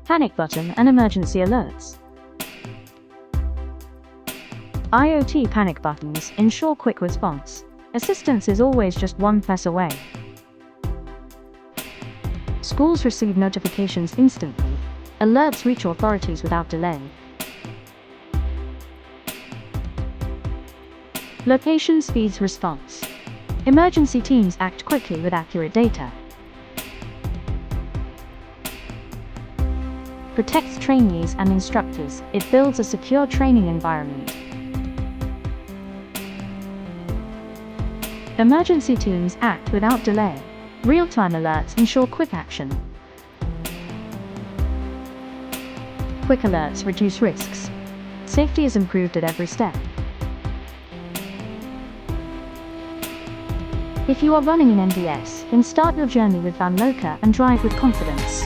panic button, and emergency alerts. IoT panic buttons ensure quick response. Assistance is always just one press away. Schools receive notifications instantly. Alerts reach authorities without delay. Location speeds response. Emergency teams act quickly with accurate data. Protects trainees and instructors. It builds a secure training environment. Emergency teams act without delay. Real-time alerts ensure quick action. Quick alerts reduce risks. Safety is improved at every step. If you are running an MDS, then start your journey with Vanloca and drive with confidence.